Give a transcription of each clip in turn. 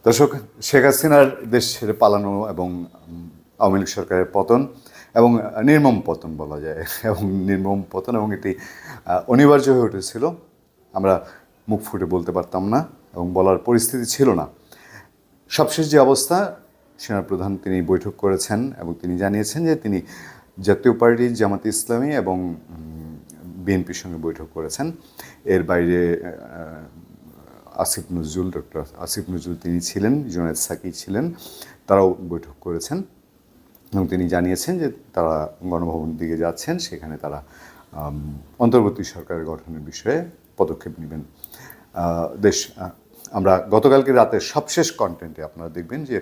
দর্শক, শেখ হাসিনার দেশ ছেড়ে পালানো এবং আওয়ামী লীগ সরকারের পতন এবং নির্মম পতন বলা যায়, এবং নির্মম পতন, এবং এটি অনিবার্য হয়ে উঠেছিল। আমরা মুখ ফুটে বলতে পারতাম না এবং বলার পরিস্থিতি ছিল না। সবশেষ যে অবস্থা, সেনাপ্রধান তিনি বৈঠক করেছেন এবং তিনি জানিয়েছেন যে তিনি জাতীয় পার্টি, জামাতে ইসলামী এবং বিএনপির সঙ্গে বৈঠক করেছেন। এর বাইরে ডক্টর আসিফ নজরুল তিনি ছিলেন, জুনায়েদ সাকি ছিলেন, তারাও বৈঠক করেছেন এবং তিনি জানিয়েছেন যে তারা গণভবনের দিকে যাচ্ছেন, সেখানে তারা অন্তর্বর্তী সরকারের গঠনের বিষয়ে পদক্ষেপ নেবেন। আমরা গতকালকে রাতের সবশেষ কন্টেন্টে আপনারা দেখবেন যে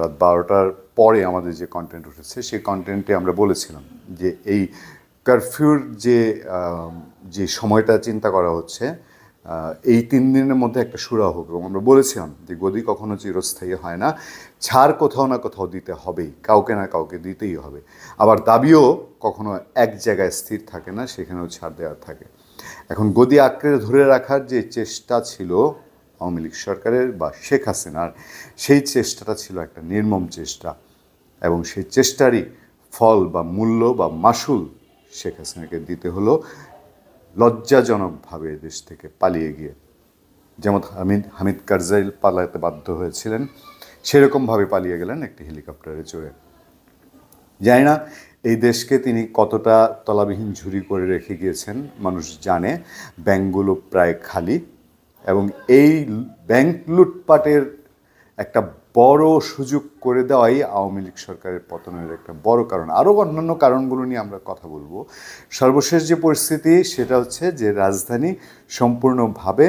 রাত 12টার পরে আমাদের যে কন্টেন্ট উঠেছে, সেই কন্টেন্টে আমরা বলেছিলাম যে এই কারফিউর যে সময়টা চিন্তা করা হচ্ছে, এই 3 দিনের মধ্যে একটা সুরাহা হোক। এবং আমরা বলেছিলাম যে গদি কখনো চিরস্থায়ী হয় না, ছাড় কোথাও না কোথাও দিতে হবেই, কাউকে না কাউকে দিতেই হবে। আবার দাবিও কখনো এক জায়গায় স্থির থাকে না, সেখানেও ছাড় দেওয়ার থাকে। এখন গদি আঁকড়ে ধরে রাখার যে চেষ্টা ছিল আওয়ামী লীগ সরকারের বা শেখ হাসিনার, সেই চেষ্টাটা ছিল একটা নির্মম চেষ্টা, এবং সেই চেষ্টারই ফল বা মূল্য বা মাসুল শেখ হাসিনাকে দিতে হলো লজ্জাজনকভাবে দেশ থেকে পালিয়ে গিয়ে। যেমন হামিদ কারজাই পালাতে বাধ্য হয়েছিলেন, সেরকমভাবে পালিয়ে গেলেন একটি হেলিকপ্টারে চড়ে। জানি না এই দেশকে তিনি কতটা তলাবিহীন ঝুড়ি করে রেখে গিয়েছেন, মানুষ জানে। ব্যাংকগুলো প্রায় খালি, এবং এই ব্যাংক লুটপাটের একটা বড় সুযোগ করে দেওয়াই আওয়ামী লীগ সরকারের পতনের একটা বড় কারণ। আরও অন্যান্য কারণগুলো নিয়ে আমরা কথা বলবো। সর্বশেষ যে পরিস্থিতি, সেটা হচ্ছে যে রাজধানী সম্পূর্ণভাবে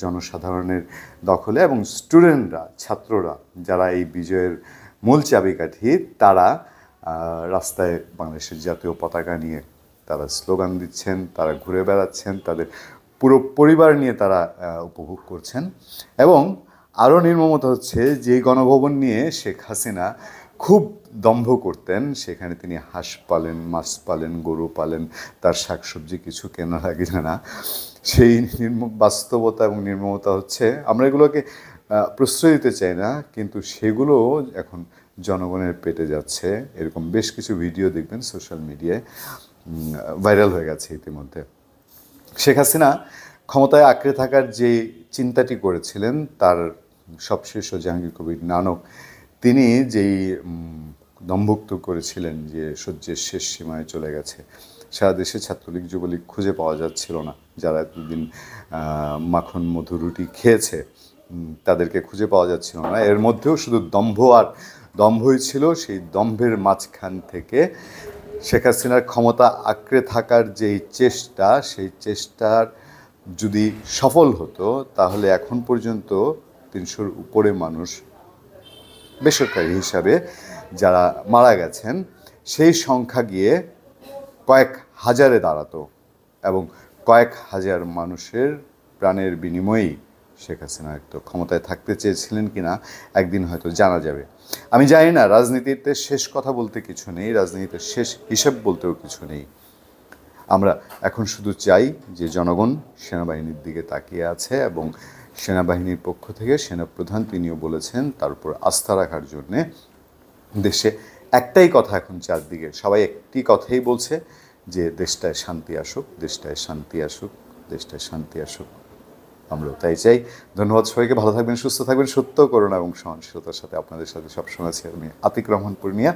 জনসাধারণের দখলে, এবং স্টুডেন্টরা, ছাত্ররা যারা এই বিজয়ের মূল চাবিকাঠি, তারা রাস্তায় বাংলাদেশের জাতীয় পতাকা নিয়ে তারা স্লোগান দিচ্ছেন, তারা ঘুরে বেড়াচ্ছেন, তাদের পুরো পরিবার নিয়ে তারা উপভোগ করছেন। এবং আরও নির্মমতা হচ্ছে, যে গণভবন নিয়ে শেখ হাসিনা খুব দম্ভ করতেন, সেখানে তিনি হাঁস পালেন, মাছ পালেন, গরু পালেন, তার শাকসবজি কিছু কেনা লাগে না। সেই বাস্তবতা এবং নির্মমতা হচ্ছে, আমরা এগুলোকে প্রশ্রয় দিতে চাই না, কিন্তু সেগুলো এখন জনগণের পেটে যাচ্ছে। এরকম বেশ কিছু ভিডিও দেখবেন সোশ্যাল মিডিয়ায় ভাইরাল হয়ে গেছে ইতিমধ্যে। শেখ হাসিনা ক্ষমতায় আঁকড়ে থাকার যে চিন্তাটি করেছিলেন, তার সবশেষ জাহাঙ্গীর কবির নানক তিনি যেই দম্ভুক্ত করেছিলেন যে সহ্যের শেষ সীমায় চলে গেছে, সারা দেশে ছাত্রলীগ যুবলীগ খুঁজে পাওয়া যাচ্ছিল না, যারা এতদিন মাখন মধু রুটি খেয়েছে তাদেরকে খুঁজে পাওয়া যাচ্ছিল না। এর মধ্যেও শুধু দম্ভ আর দম্ভই ছিল। সেই দম্ভের মাঝখান থেকে শেখ হাসিনার ক্ষমতা আঁকড়ে থাকার যেই চেষ্টা, সেই চেষ্টার যদি সফল হতো, তাহলে এখন পর্যন্ত 300-র উপরে মানুষ বেসরকারি হিসাবে যারা মারা গেছেন, সেই সংখ্যা গিয়ে কয়েক হাজারে দাঁড়াতো, এবং কয়েক হাজার মানুষের প্রাণের বিনিময়েই শেখ হাসিনা তো ক্ষমতায় থাকতে চেয়েছিলেন কিনা একদিন হয়তো জানা যাবে। আমি জানি না, রাজনীতিতে শেষ কথা বলতে কিছু নেই, রাজনীতিতে শেষ হিসাব বলতেও কিছু নেই। আমরা এখন শুধু চাই যে জনগণ সেনাবাহিনীর দিকে তাকিয়ে আছে, এবং সেনাবাহিনীর পক্ষ থেকে সেনাপ্রধান তিনিও বলেছেন তার উপর আস্থা রাখার জন্যে। দেশে একটাই কথা এখন, চারদিকে সবাই একটি কথাই বলছে যে দেশটায় শান্তি আসুক, দেশটায় শান্তি আসুক, দেশটায় শান্তি আসুক। আমরাও তাই চাই। ধন্যবাদ সবাইকে, ভালো থাকবেন, সুস্থ থাকবেন। সত্য, করুণা এবং সহনশীলতার সাথে আপনাদের সাথে সবসময় আছি আমি, আতিক রহমান পূর্ণিয়া।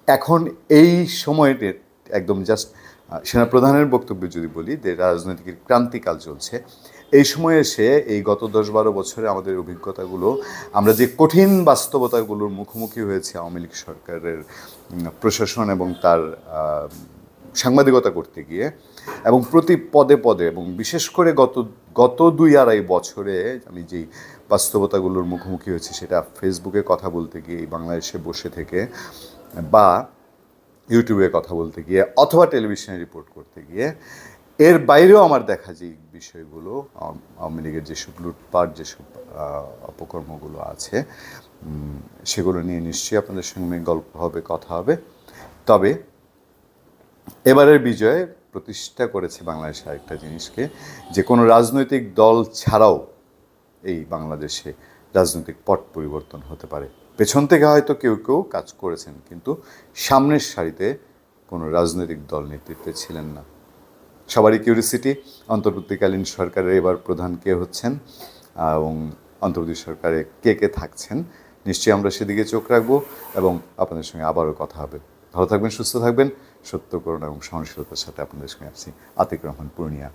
এখন এই সময়টি একদম জাস্ট সেনাপ্রধানের বক্তব্যে যদি বলি, যে রাজনৈতিক ক্রান্তিকাল চলছে, এই সময়ে এসে এই গত 10-12 বছরে আমাদের অভিজ্ঞতাগুলো, আমরা যে কঠিন বাস্তবতাগুলোর মুখোমুখি হয়েছে আওয়ামী লীগ সরকারের প্রশাসন এবং তার সাংবাদিকতা করতে গিয়ে, এবং প্রতি পদে পদে, এবং বিশেষ করে গত 2-2.5 বছরে আমি যেই বাস্তবতাগুলোর মুখোমুখি হয়েছি, সেটা ফেসবুকে কথা বলতে গিয়ে বাংলাদেশে বসে থেকে, বা ইউটিউবে কথা বলতে গিয়ে, অথবা টেলিভিশনে রিপোর্ট করতে গিয়ে, এর বাইরেও আমার দেখা যে বিষয়গুলো, আওয়ামী লীগের যেসব লুটপাট, যেসব অপকর্মগুলো আছে, সেগুলো নিয়ে নিশ্চয়ই আপনাদের সঙ্গে গল্প হবে, কথা হবে। তবে এবারের বিজয় প্রতিষ্ঠা করেছে বাংলাদেশের আরেকটা জিনিসকে, যে কোনো রাজনৈতিক দল ছাড়াও এই বাংলাদেশে রাজনৈতিক পট পরিবর্তন হতে পারে। পেছন থেকে হয়তো কেউ কেউ কাজ করেছেন, কিন্তু সামনের সারিতে কোনো রাজনৈতিক দল নেতৃত্বে ছিলেন না। সবারই কিউরিসিটি অন্তর্বর্তীকালীন সরকারের এবার প্রধান কে হচ্ছেন এবং অন্তর্বর্তী সরকারে কে কে থাকছেন। নিশ্চয়ই আমরা সেদিকে চোখ রাখবো এবং আপনাদের সঙ্গে আবারও কথা হবে। ভালো থাকবেন, সুস্থ থাকবেন। সত্য, করুণা এবং সহনশীলতার সাথে আপনাদের সঙ্গে আছি আতিক রহমান, পূর্ণিয়া।